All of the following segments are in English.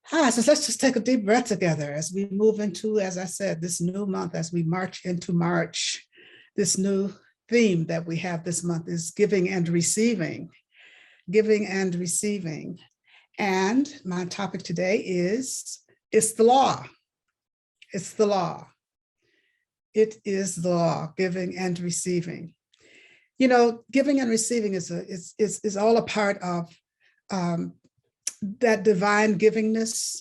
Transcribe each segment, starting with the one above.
So let's just take a deep breath together as we move into, as I said, this new month, as we march into March. This new theme that we have this month is giving and receiving, giving and receiving. And my topic today is, it's the law. It's the law. It is the law, giving and receiving. You know, giving and receiving is all a part of that divine givingness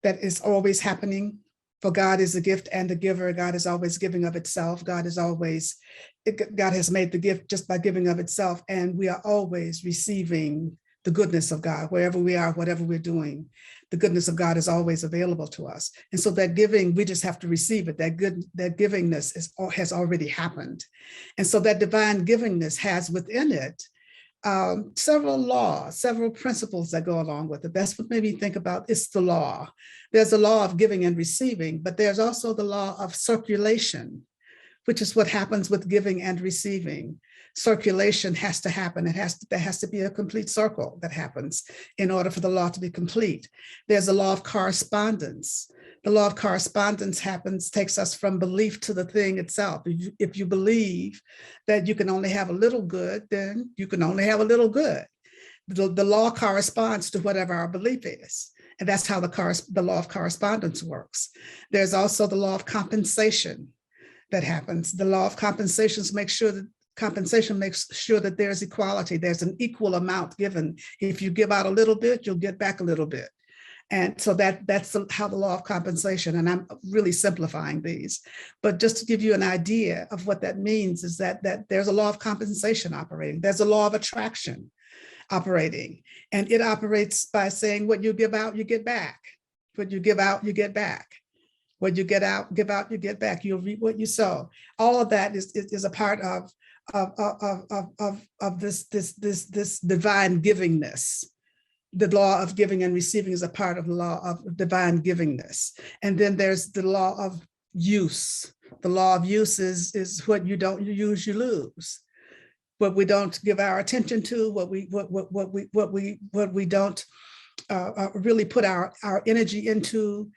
that is always happening. For God is a gift and the giver. God is always giving of itself. God has made the gift just by giving of itself. And we are always receiving the goodness of God, wherever we are, whatever we're doing. The goodness of God is always available to us. And so that giving, we just have to receive it. That givingness has already happened. And so that divine givingness has within it several laws, several principles that go along with it. That's what made me think about, it's the law. There's a law of giving and receiving, but there's also the law of circulation, which is what happens with giving and receiving. Circulation has to happen. There has to be a complete circle that happens in order for the law to be complete. There's a law of correspondence. The law of correspondence takes us from belief to the thing itself. If you believe that you can only have a little good, then you can only have a little good. The law corresponds to whatever our belief is. And that's how the law of correspondence works. There's also the law of compensation that happens. The law of compensation makes sure that there's equality. There's an equal amount given. If you give out a little bit, you'll get back a little bit. And so that's how the law of compensation, and I'm really simplifying these, but just to give you an idea of what that means is that there's a law of compensation operating. There's a law of attraction operating, and it operates by saying what you give out, you get back. What you give out, you get back. What you give out, you get back. You'll reap what you sow. All of that is a part of this divine givingness. The law of giving and receiving is a part of the law of divine givingness. And then there's the law of use. The law of use is what you don't use, you lose. What we don't give our attention to, what we don't really put our energy into,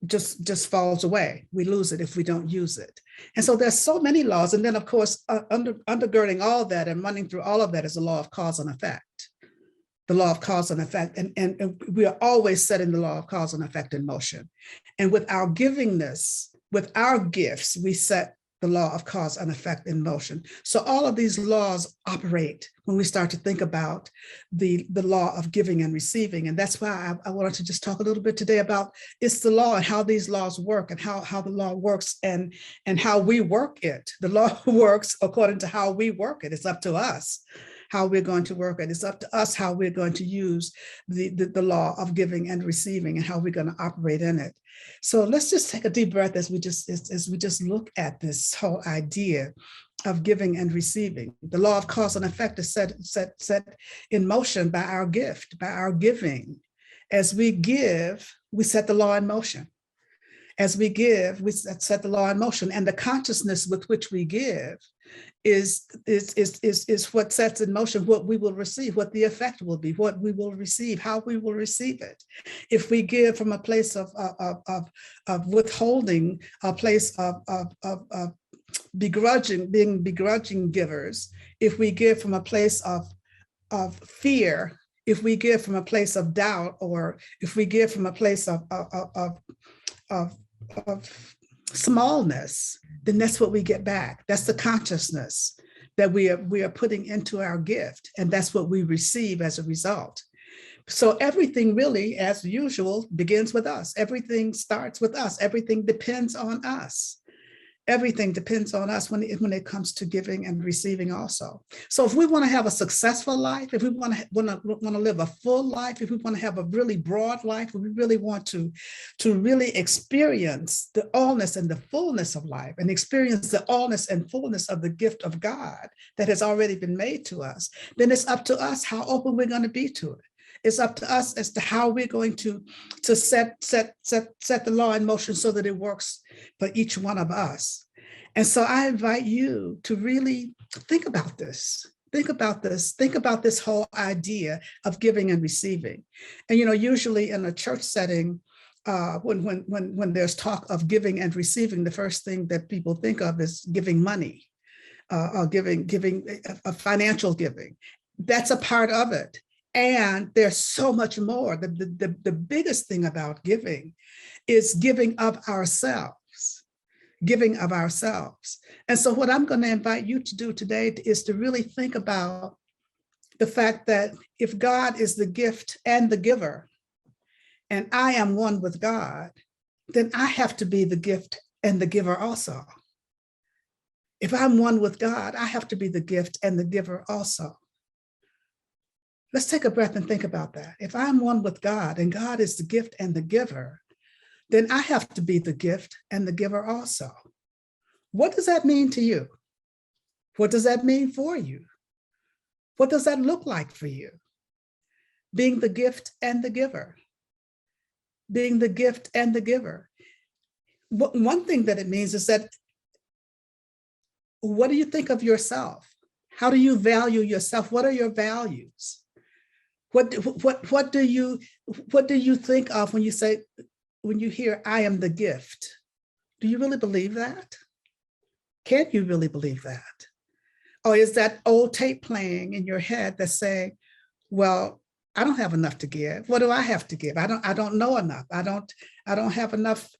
just falls away. We lose it if we don't use it. And so there's so many laws. And then of course, undergirding all that and running through all of that is the law of cause and effect. The law of cause and effect. And we are always setting the law of cause and effect in motion. And with our givingness, with our gifts, we set the law of cause and effect in motion. So all of these laws operate when we start to think about the law of giving and receiving. And that's why I wanted to just talk a little bit today about it's the law and how these laws work and how the law works and how we work it. The law works according to how we work it. It's up to us how we're going to work it. It's up to us how we're going to use the law of giving and receiving and how we're going to operate in it. So let's just take a deep breath as we just look at this whole idea of giving and receiving. The law of cause and effect is set in motion by our gift, by our giving. As we give, we set the law in motion. As we give, we set the law in motion, and the consciousness with which we give is what sets in motion what we will receive, what the effect will be, what we will receive, how we will receive it. If we give from a place of withholding, a place of being begrudging givers, if we give from a place of fear, if we give from a place of doubt, or if we give from a place of smallness, then that's what we get back. That's the consciousness that we are putting into our gift, and that's what we receive as a result. So everything really, as usual, begins with us. Everything starts with us. Everything depends on us. Everything depends on us when it comes to giving and receiving also. So if we want to have a successful life, if we want to live a full life, if we want to have a really broad life, if we really want to really experience the allness and the fullness of life and experience the allness and fullness of the gift of God that has already been made to us, then it's up to us how open we're going to be to it. It's up to us as to how we're going to set the law in motion so that it works for each one of us. And so I invite you to really think about this. Think about this. Think about this whole idea of giving and receiving. And, usually in a church setting, when there's talk of giving and receiving, the first thing that people think of is giving money, or giving a financial giving. That's a part of it. And there's so much more. The biggest thing about giving is giving of ourselves. Giving of ourselves. And so what I'm going to invite you to do today is to really think about the fact that if God is the gift and the giver, and I am one with God, then I have to be the gift and the giver also. If I'm one with God, I have to be the gift and the giver also. Let's take a breath and think about that. If I'm one with God and God is the gift and the giver, then I have to be the gift and the giver also. What does that mean to you? What does that mean for you? What does that look like for you? Being the gift and the giver. Being the gift and the giver. One thing that it means is that, what do you think of yourself? How do you value yourself? What are your values? What do you think of when you hear, I am the gift? Do you really believe that? Can you really believe that? Or is that old tape playing in your head that's saying, well, I don't have enough to give. What do I have to give? I don't know enough. I don't have enough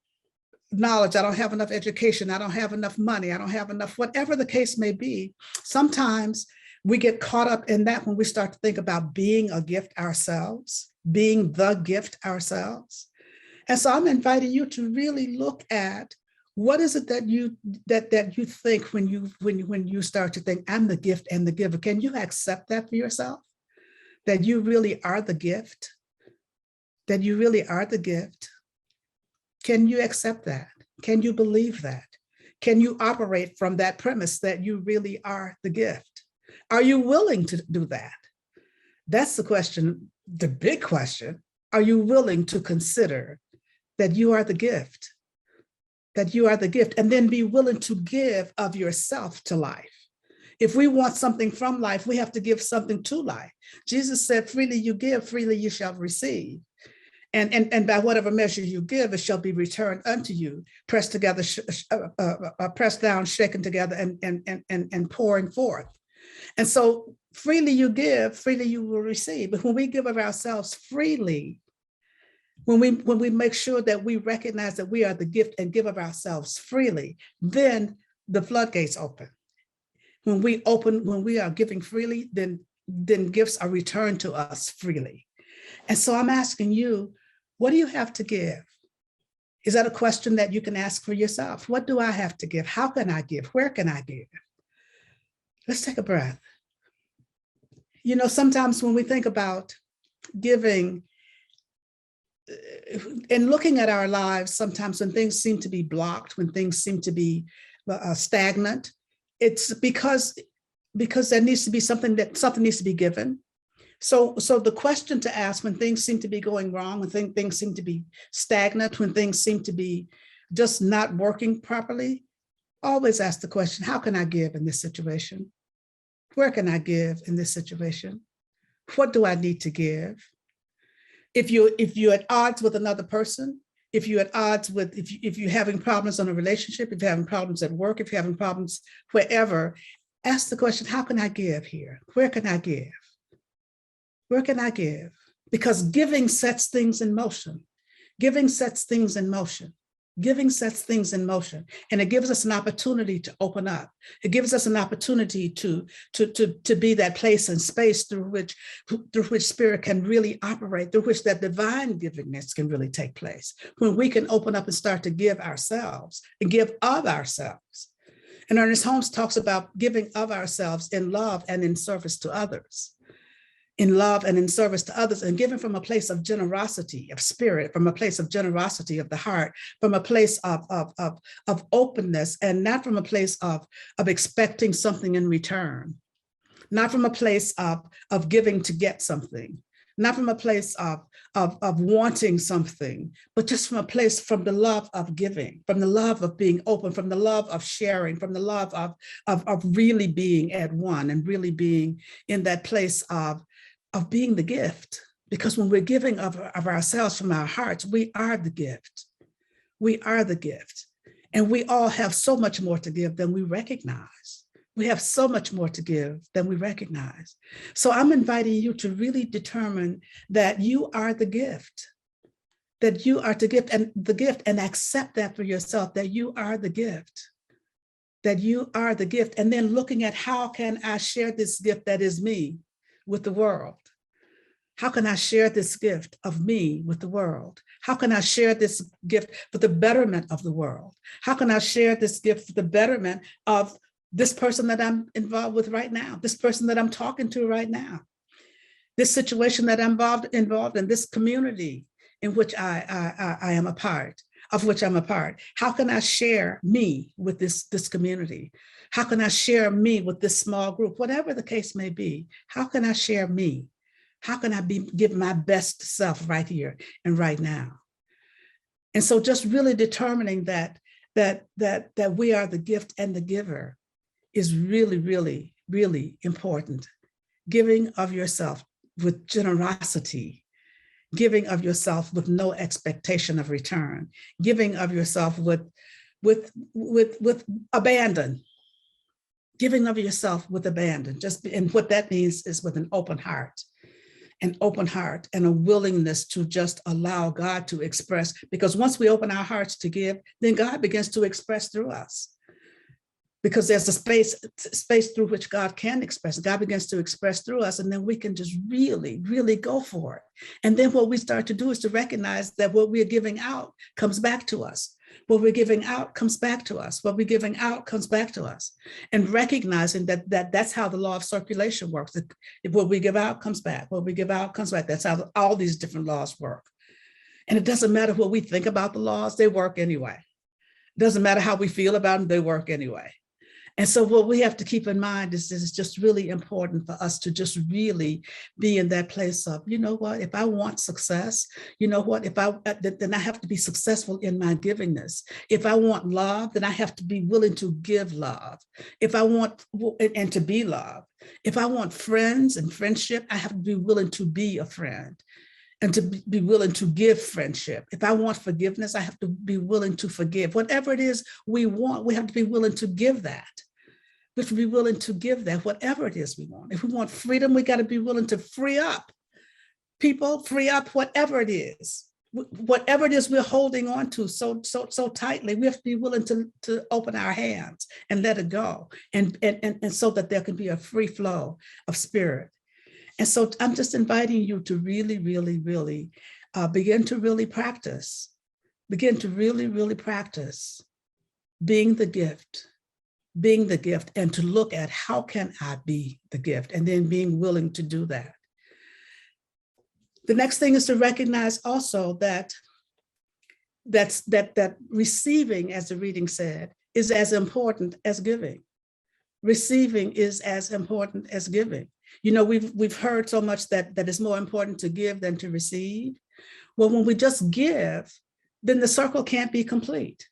knowledge. I don't have enough education. I don't have enough money. I don't have enough, whatever the case may be. Sometimes we get caught up in that when we start to think about being a gift ourselves, being the gift ourselves. And so I'm inviting you to really look at, what is it that you think when you start to think, I'm the gift and the giver? Can you accept that for yourself? That you really are the gift? That you really are the gift? Can you accept that? Can you believe that? Can you operate from that premise that you really are the gift? Are you willing to do that? That's the question, the big question. Are you willing to consider that you are the gift? That you are the gift, and then be willing to give of yourself to life. If we want something from life, we have to give something to life. Jesus said, freely you give, freely you shall receive. And by whatever measure you give, it shall be returned unto you, pressed together, pressed down, shaken together, and pouring forth. And so freely you give, freely you will receive. But when we give of ourselves freely, when we make sure that we recognize that we are the gift and give of ourselves freely, then the floodgates open. When we are giving freely, then gifts are returned to us freely. And so I'm asking you, what do you have to give? Is that a question that you can ask for yourself? What do I have to give? How can I give? Where can I give? Let's take a breath. Sometimes when we think about giving, and looking at our lives, sometimes when things seem to be blocked, when things seem to be stagnant, it's because there needs to be something needs to be given. So the question to ask when things seem to be going wrong, when things seem to be stagnant, when things seem to be just not working properly, always ask the question, how can I give in this situation? Where can I give in this situation? What do I need to give? If you're at odds with another person, if you're at odds with, if you're having problems in a relationship, if you're having problems at work, if you're having problems wherever, ask the question, how can I give here? Where can I give? Where can I give? Because giving sets things in motion. Giving sets things in motion. Giving sets things in motion, and it gives us an opportunity to open up. It gives us an opportunity to be that place and space through which spirit can really operate, through which that divine givingness can really take place. When we can open up and start to give ourselves and give of ourselves. And Ernest Holmes talks about giving of ourselves in love and in service to others. In love and in service to others, and given from a place of generosity of spirit, from a place of generosity of the heart, from a place of openness, and not from a place of expecting something in return, not from a place of giving to get something, not from a place of wanting something, but just from a place from the love of giving, from the love of being open, from the love of sharing, from the love of really being at one and really being in that place of being the gift. Because when we're giving of ourselves from our hearts, we are the gift. We are the gift. And we all have so much more to give than we recognize. We have so much more to give than we recognize. So I'm inviting you to really determine that you are the gift, that you are the gift and accept that for yourself, that you are the gift, that you are the gift. And then looking at how can I share this gift that is me with the world? How can I share this gift of me with the world? How can I share this gift for the betterment of the world? How can I share this gift for the betterment of this person that I'm involved with right now, this person that I'm talking to right now, this situation that I'm involved in, this community in which I am a part, of which I'm a part? How can I share me with this community? How can I share me with this small group? Whatever the case may be, how can I share me? How can I give my best self right here and right now? And so just really determining that we are the gift and the giver is really, really, really important. Giving of yourself with generosity, giving of yourself with no expectation of return, giving of yourself with abandon, giving of yourself with abandon. And what that means is with an open heart and a willingness to just allow God to express, because once we open our hearts to give, then God begins to express through us. Because there's a space through which God can express. God begins to express through us, and then we can just really, really go for it. And then what we start to do is to recognize that what we're giving out comes back to us. What we're giving out comes back to us. What we're giving out comes back to us. And recognizing that's how the law of circulation works. What we give out comes back. What we give out comes back. That's how all these different laws work. And it doesn't matter what we think about the laws, they work anyway. It doesn't matter how we feel about them, they work anyway. And so what we have to keep in mind is it's just really important for us to just really be in that place of, you know what, if I want success, you know what, then I have to be successful in my givingness. If I want love, then I have to be willing to give love. If I want, and to be loved. If I want friends and friendship, I have to be willing to be a friend and to be willing to give friendship. If I want forgiveness, I have to be willing to forgive. Whatever it is we want, we have to be willing to give that. We have to be willing to give that, whatever it is we want. If we want freedom, we got to be willing to free up people, free up whatever it is. Whatever it is we're holding on to so tightly, we have to be willing to open our hands and let it go, and so that there can be a free flow of spirit. And so I'm just inviting you to really, really, really begin to really practice being the gift, and to look at how can I be the gift, and then being willing to do that. The next thing is to recognize also that receiving, as the reading said, is as important as giving. Receiving is as important as giving. You know, we've heard so much that it's more important to give than to receive. Well, when we just give, then the circle can't be complete.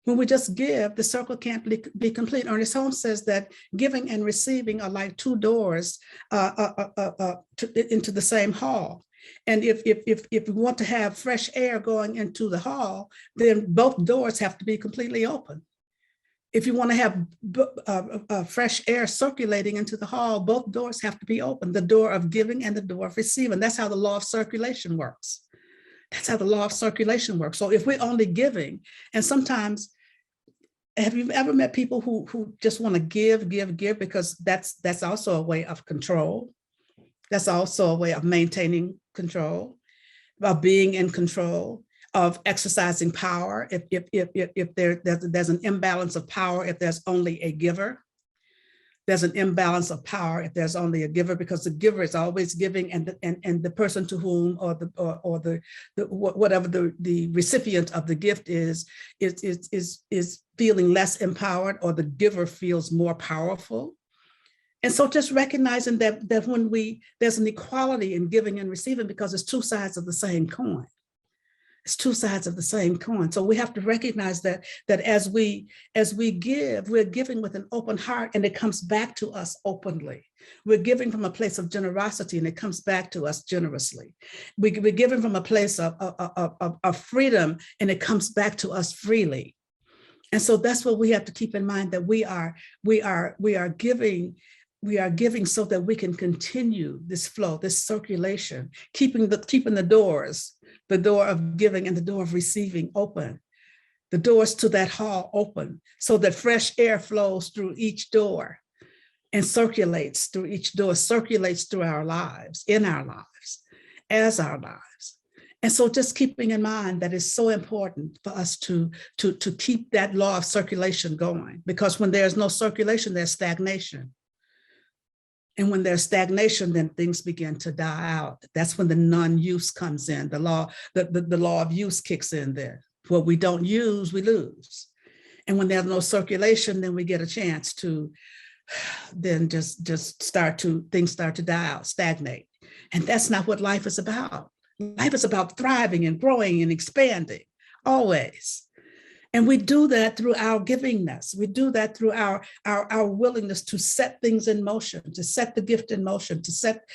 When we just give, the circle can't be complete. Ernest Holmes says that giving and receiving are like two doors into the same hall. And if we want to have fresh air going into the hall, then both doors have to be completely open. If you want to have fresh air circulating into the hall, both doors have to be open, the door of giving and the door of receiving. That's how the law of circulation works. That's how the law of circulation works. So if we're only giving, and sometimes, have you ever met people who just want to give, because that's also a way of control. That's also a way of maintaining control, of being in control, of exercising power. If there's an imbalance of power, if there's only a giver, there's an imbalance of power if there's only a giver, because the giver is always giving, and the person to whom whatever the recipient of the gift is feeling less empowered, or the giver feels more powerful. And so just recognizing that when there's an equality in giving and receiving, because it's two sides of the same coin. It's two sides of the same coin. So we have to recognize that as we give, we're giving with an open heart, and it comes back to us openly. We're giving from a place of generosity, and it comes back to us generously. We're giving from a place of freedom, and it comes back to us freely. And so that's what we have to keep in mind, that we are giving. We are giving so that we can continue this flow, this circulation, keeping the doors, the door of giving and the door of receiving open, the doors to that hall open, so that fresh air flows through each door and circulates through each door, circulates through our lives, in our lives, as our lives. And so just keeping in mind that it's so important for us to keep that law of circulation going, because when there's no circulation, there's stagnation. And when there's stagnation, then things begin to die out. That's when the non-use comes in. The law of use kicks in there. What we don't use, we lose. And when there's no circulation, then we get a chance to then just things start to die out, stagnate. And that's not what life is about. Life is about thriving and growing and expanding, always. And we do that through our givingness. We do that through our willingness to set things in motion, to set the gift in motion, to set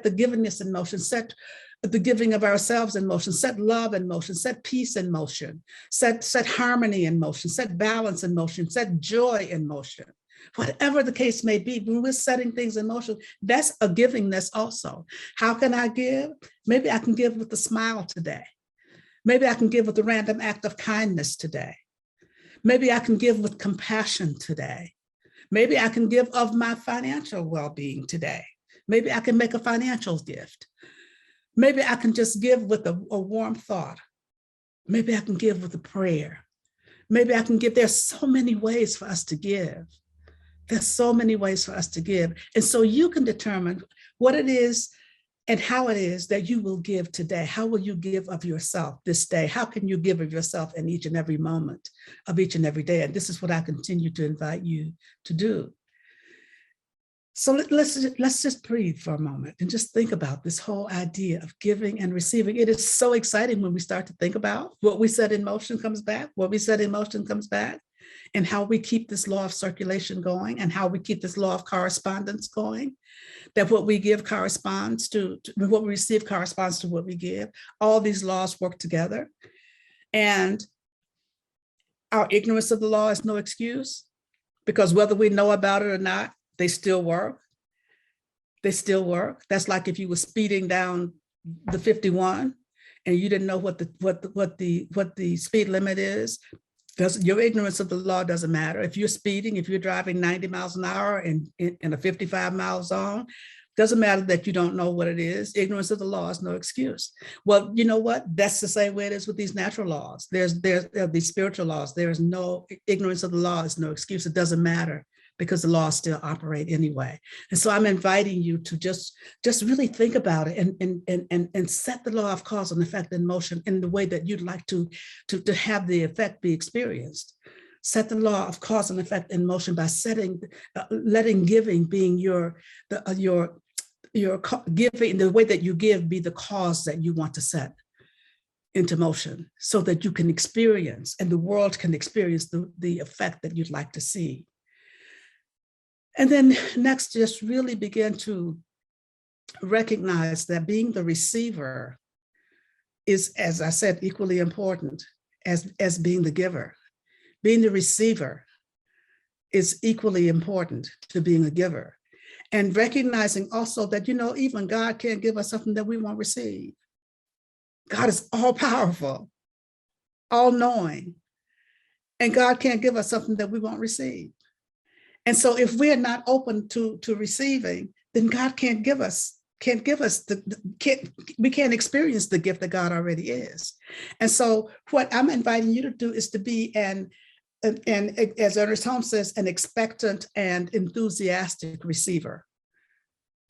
the givingness in motion, set the giving of ourselves in motion, set love in motion, set peace in motion, set harmony in motion, set balance in motion, set joy in motion. Whatever the case may be, when we're setting things in motion, that's a givingness also. How can I give? Maybe I can give with a smile today. Maybe I can give with a random act of kindness today. Maybe I can give with compassion today. Maybe I can give of my financial well-being today. Maybe I can make a financial gift. Maybe I can just give with a warm thought. Maybe I can give with a prayer. Maybe I can give. There's so many ways for us to give. There's so many ways for us to give. And so you can determine what it is and how it is that you will give today. How will you give of yourself this day? How can you give of yourself in each and every moment of each and every day? And this is what I continue to invite you to do. So let's just breathe for a moment and just think about this whole idea of giving and receiving. It is so exciting when we start to think about what we set in motion comes back, what we set in motion comes back, and how we keep this law of circulation going, and how we keep this law of correspondence going, that what we give corresponds to what we receive corresponds to what we give. All these laws work together. And our ignorance of the law is no excuse, because whether we know about it or not, they still work. They still work. That's like if you were speeding down the 51 and you didn't know what the speed limit is. Your ignorance of the law doesn't matter. If you're speeding, if you're driving 90 miles an hour in a 55-mile zone, doesn't matter that you don't know what it is. Ignorance of the law is no excuse. Well, you know what? That's the same way it is with these natural laws. There's these spiritual laws. There is no ignorance of the law is no excuse. It doesn't matter, because the laws still operate anyway. And so I'm inviting you to just really think about it and set the law of cause and effect in motion in the way that you'd like to have the effect be experienced. Set the law of cause and effect in motion by letting giving being your giving, the way that you give be the cause that you want to set into motion, so that you can experience and the world can experience the effect that you'd like to see. And then next, just really begin to recognize that being the receiver is, as I said, equally important as being the giver. Being the receiver is equally important to being a giver. And recognizing also that, even God can't give us something that we won't receive. God is all powerful, all knowing, and God can't give us something that we won't receive. And so if we're not open to receiving, then God can't give us we can't experience the gift that God already is. And so what I'm inviting you to do is to be and as Ernest Holmes says, an expectant and enthusiastic receiver.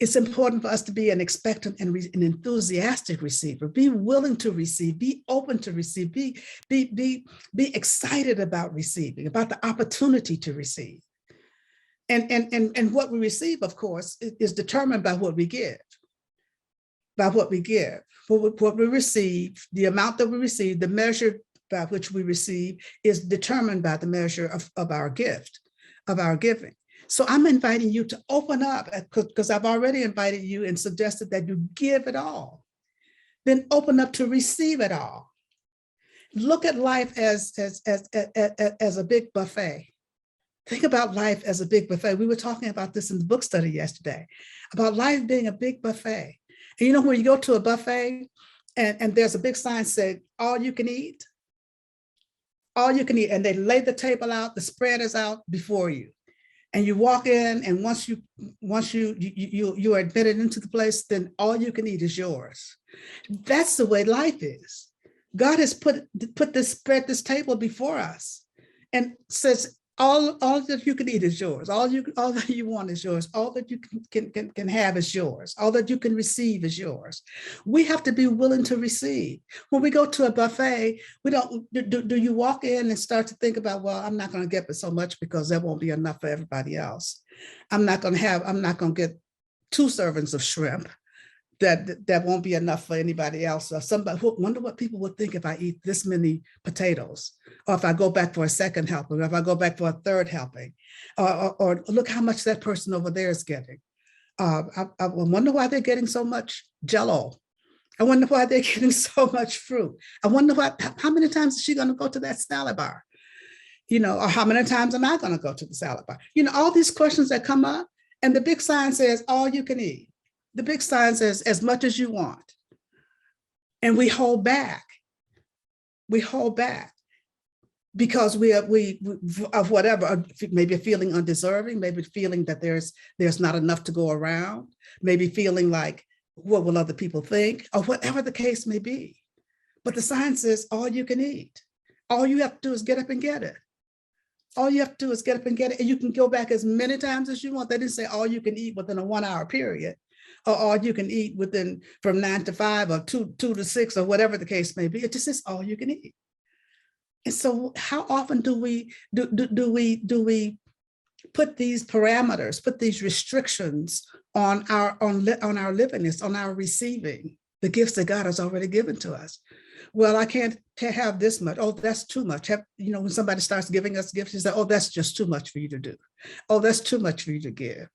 It's important for us to be an expectant and an enthusiastic receiver. Be willing to receive, be open to receive, be excited about receiving, about the opportunity to receive. And what we receive, of course, is determined by what we give, what we receive, the amount that we receive, the measure by which we receive is determined by the measure of our gift, of our giving. So I'm inviting you to open up, because I've already invited you and suggested that you give it all. Then open up to receive it all. Look at life as a big buffet. Think about life as a big buffet. We were talking about this in the book study yesterday, about life being a big buffet. And you know, when you go to a buffet and there's a big sign saying, all you can eat, and they lay the table out, the spread is out before you. And you walk in, and once you are admitted into the place, then all you can eat is yours. That's the way life is. God has spread this table before us and says, all that you can eat is yours. All that you want is yours. All that you can have is yours. All that you can receive is yours. We have to be willing to receive. When we go to a buffet, we don't. Do you walk in and start to think about, well, I'm not going to get so much because there won't be enough for everybody else. I'm not going to get 2 servings of shrimp. That won't be enough for anybody else. Or somebody, wonder what people would think if I eat this many potatoes, or if I go back for a second helping, or if I go back for a third helping, or look how much that person over there is getting. I wonder why they're getting so much Jell-O. I wonder why they're getting so much fruit. I wonder how many times is she going to go to that salad bar? You know, or how many times am I going to go to the salad bar? You know, all these questions that come up, and the big sign says, all you can eat. The big sign says, as much as you want. And we hold back. We hold back because we of whatever, maybe feeling undeserving, maybe feeling that there's not enough to go around, maybe feeling like, what will other people think, or whatever the case may be. But the sign says, all you can eat. All you have to do is get up and get it. All you have to do is get up and get it. And you can go back as many times as you want. They didn't say all you can eat within a 1-hour period, or all you can eat within from 9 to 5 or 2 to 6 or whatever the case may be. It just says all you can eat. And so how often do we put these parameters, put these restrictions on our livingness, on our receiving the gifts that God has already given to us? Well, I can't have this much. Oh, that's too much. When somebody starts giving us gifts, you say, oh, that's just too much for you to do. Oh, that's too much for you to give.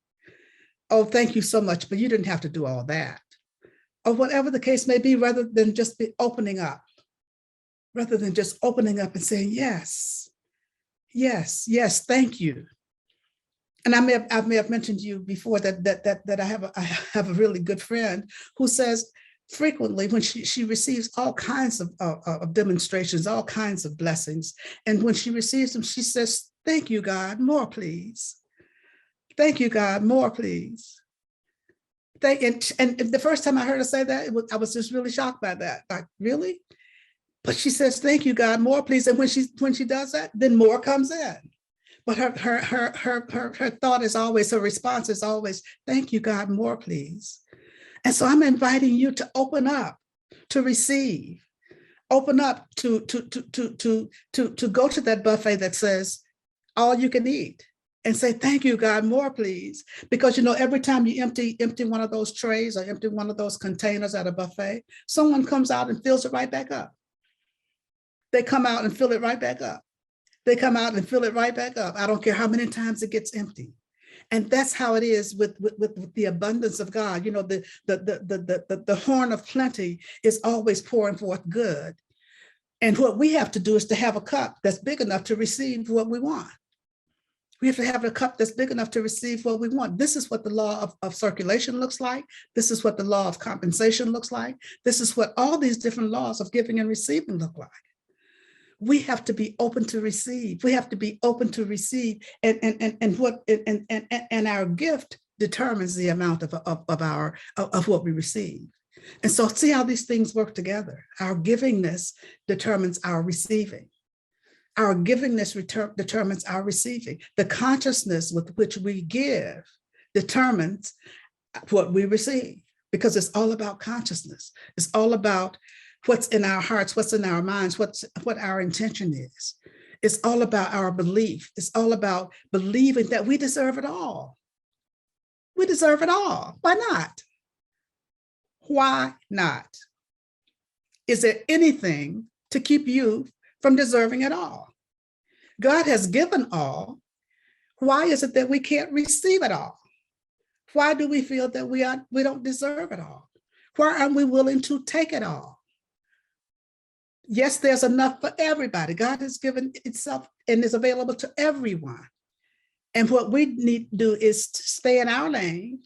Oh, thank you so much, but you didn't have to do all that. Or whatever the case may be, rather than just opening up and saying, yes, yes, yes, thank you. And I may have mentioned to you before that I have a really good friend who says frequently when she receives all kinds of demonstrations, all kinds of blessings, and when she receives them, she says, thank you, God, more please. Thank you, God, more please. And the first time I heard her say that, I was just really shocked by that. Like, really? But she says, thank you, God, more please. And when she does that, then more comes in. But her thought is always, her response is always, thank you, God, more please. And so I'm inviting you to open up, to receive, open up to go to that buffet that says, all you can eat. And say, thank you, God, more please. Because, every time you empty one of those trays or empty one of those containers at a buffet, someone comes out and fills it right back up. They come out and fill it right back up. They come out and fill it right back up. I don't care how many times it gets empty. And that's how it is with the abundance of God. The horn of plenty is always pouring forth good. And what we have to do is to have a cup that's big enough to receive what we want. We have to have a cup that's big enough to receive what we want. This is what the law of circulation looks like. This is what the law of compensation looks like. This is what all these different laws of giving and receiving look like. We have to be open to receive. We have to be open to receive, and our gift determines the amount of what we receive. And so see how these things work together. Our givingness determines our receiving. Our givingness determines our receiving. The consciousness with which we give determines what we receive, because it's all about consciousness. It's all about what's in our hearts, what's in our minds, what our intention is. It's all about our belief. It's all about believing that we deserve it all. We deserve it all. Why not? Why not? Is there anything to keep you from deserving it all? God has given all. Why is it that we can't receive it all? Why do we feel that we don't deserve it all? Why aren't we willing to take it all? Yes, there's enough for everybody. God has given itself and is available to everyone. And what we need to do is to stay in our lane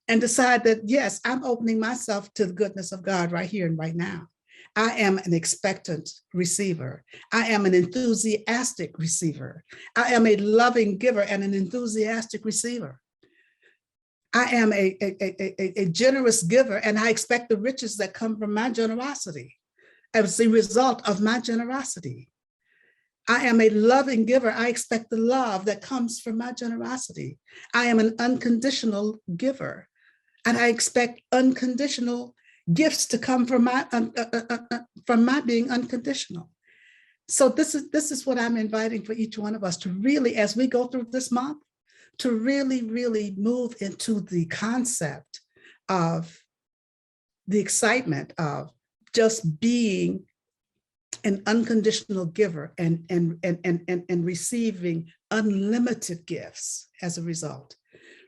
and decide that, yes, I'm opening myself to the goodness of God right here and right now. I am an expectant receiver. I am an enthusiastic receiver. I am a loving giver and an enthusiastic receiver. I am a generous giver, and I expect the riches that come from my generosity as the result of my generosity. I am a loving giver. I expect the love that comes from my generosity. I am an unconditional giver, and I expect unconditional gifts to come from my being unconditional. So this is what I'm inviting for each one of us to really, as we go through this month, to really, really move into the concept of the excitement of just being an unconditional giver and receiving unlimited gifts as a result,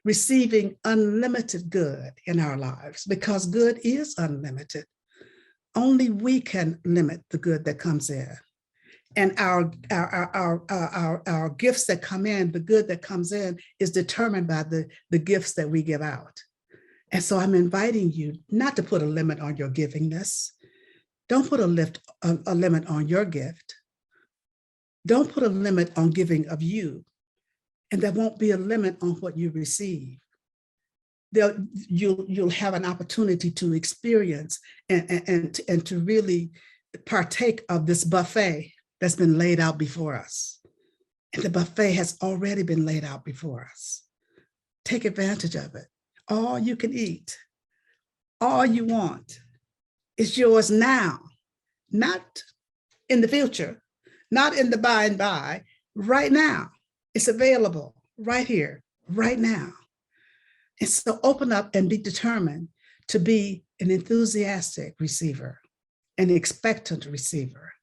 receiving unlimited good in our lives, because good is unlimited. Only we can limit the good that comes in. And our gifts that come in, the good that comes in, is determined by the gifts that we give out. And so I'm inviting you not to put a limit on your givingness. Don't put a limit on your gift. Don't put a limit on giving of you. And there won't be a limit on what you receive. You'll have an opportunity to experience and to really partake of this buffet that's been laid out before us. And the buffet has already been laid out before us. Take advantage of it. All you can eat, all you want, is yours now, not in the future, not in the by and by, right now. It's available right here, right now. And so open up and be determined to be an enthusiastic receiver, an expectant receiver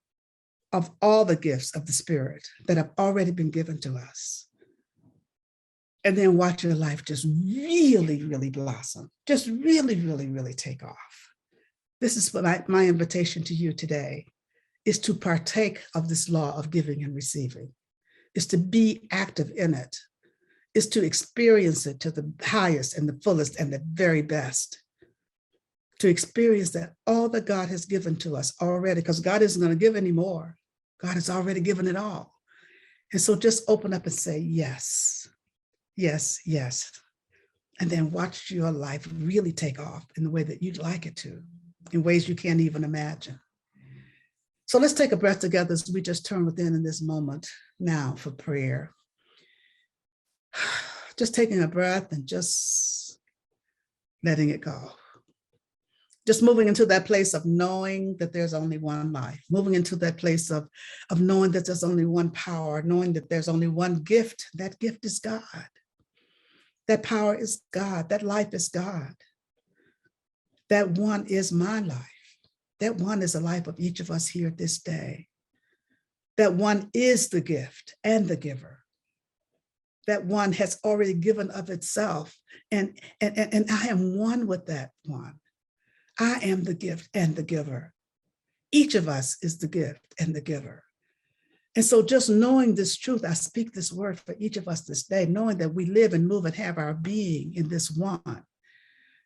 of all the gifts of the Spirit that have already been given to us. And then watch your life just really, really blossom, just really, really, really take off. This is what my invitation to you today is, to partake of this law of giving and receiving, is to be active in it, is to experience it to the highest and the fullest and the very best, to experience that all that God has given to us already, because God isn't going to give any more. God has already given it all. And so just open up and say, yes, yes, yes. And then watch your life really take off in the way that you'd like it to, in ways you can't even imagine. So let's take a breath together as we just turn within in this moment now for prayer. Just taking a breath and just letting it go. Just moving into that place of knowing that there's only one life, moving into that place of knowing that there's only one power, knowing that there's only one gift. That gift is God. That power is God. That life is God. That one is my life. That one is the life of each of us here this day. That one is the gift and the giver. That one has already given of itself. And I am one with that one. I am the gift and the giver. Each of us is the gift and the giver. And so just knowing this truth, I speak this word for each of us this day, knowing that we live and move and have our being in this one.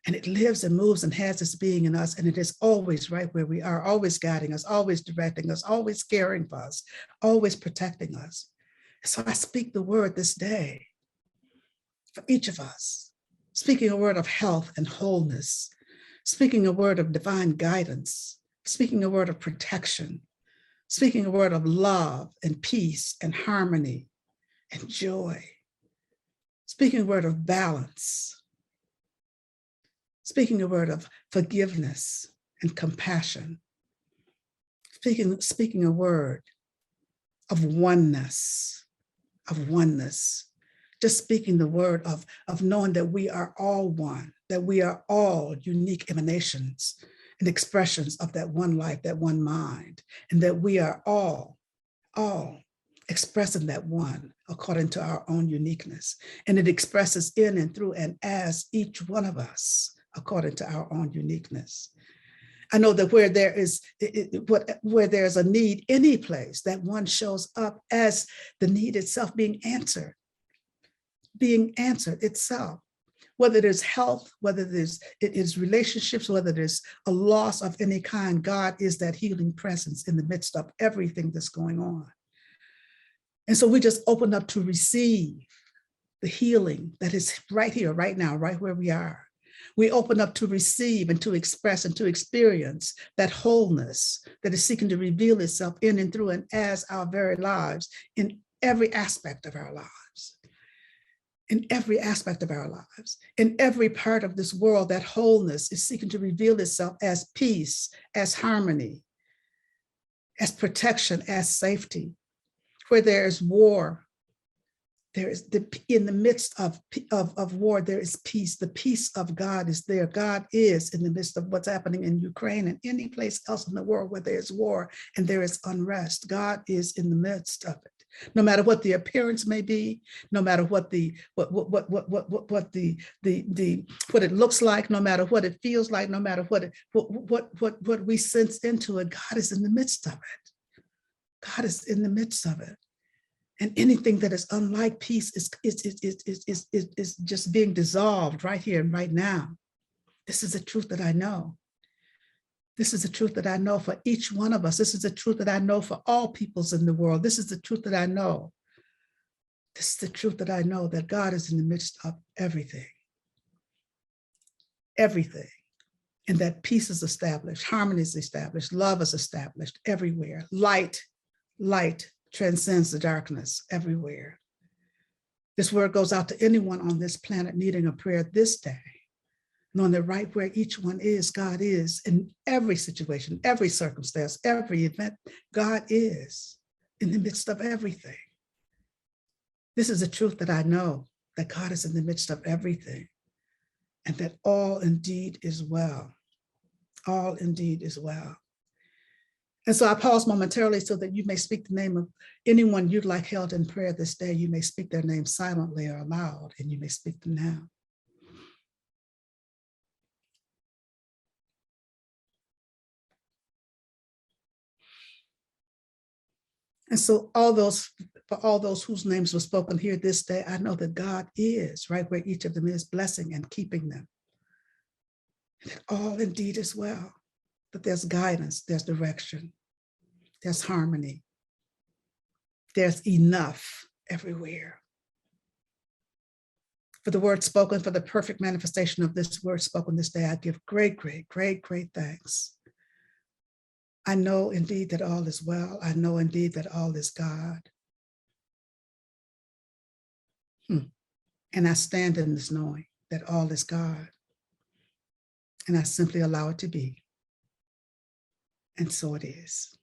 And it lives and moves and has its being in us. And it is always right where we are, always guiding us, always directing us, always caring for us, always protecting us. So I speak the word this day for each of us, speaking a word of health and wholeness, speaking a word of divine guidance, speaking a word of protection, speaking a word of love and peace and harmony and joy, speaking a word of balance, speaking a word of forgiveness and compassion, speaking a word of oneness, of oneness. Just speaking the word of knowing that we are all one, that we are all unique emanations and expressions of that one life, that one mind, and that we are all expressing that one according to our own uniqueness. And it expresses in and through and as each one of us according to our own uniqueness. I know that where there's a need, any place, that one shows up as the need itself being answered itself. Whether there's health, whether it is relationships, whether there's a loss of any kind, God is that healing presence in the midst of everything that's going on. And so we just open up to receive the healing that is right here, right now, right where we are. We open up to receive and to express and to experience that wholeness that is seeking to reveal itself in and through and as our very lives, in every aspect of our lives. In every aspect of our lives, in every part of this world, that wholeness is seeking to reveal itself as peace, as harmony, as protection, as safety. Where there is war, there is in the midst of war, there is peace. The peace of God is there. God is in the midst of what's happening in Ukraine and any place else in the world where there is war and there is unrest. God is in the midst of it. No matter what the appearance may be, no matter what it looks like, no matter what it feels like, no matter what we sense into it, God is in the midst of it. God is in the midst of it. And anything that is unlike peace is just being dissolved right here and right now. This is the truth that I know. This is the truth that I know for each one of us. This is the truth that I know for all peoples in the world. This is the truth that I know. This is the truth that I know, that God is in the midst of everything. Everything. And that peace is established, harmony is established, love is established everywhere. Light transcends the darkness everywhere. This word goes out to anyone on this planet needing a prayer this day, knowing that right where each one is, God is in every situation, every circumstance, every event. God is in the midst of everything. This is a truth that I know, that God is in the midst of everything, and that all indeed is well. All indeed is well. And so I pause momentarily so that you may speak the name of anyone you'd like held in prayer this day. You may speak their name silently or aloud, and you may speak them now. And so for all those whose names were spoken here this day, I know that God is right where each of them is, blessing and keeping them. And that all indeed is well, that there's guidance, there's direction, there's harmony, there's enough everywhere. For the word spoken, for the perfect manifestation of this word spoken this day, I give great thanks. I know indeed that all is well. I know indeed that all is God. And I stand in this knowing that all is God. And I simply allow it to be. And so it is.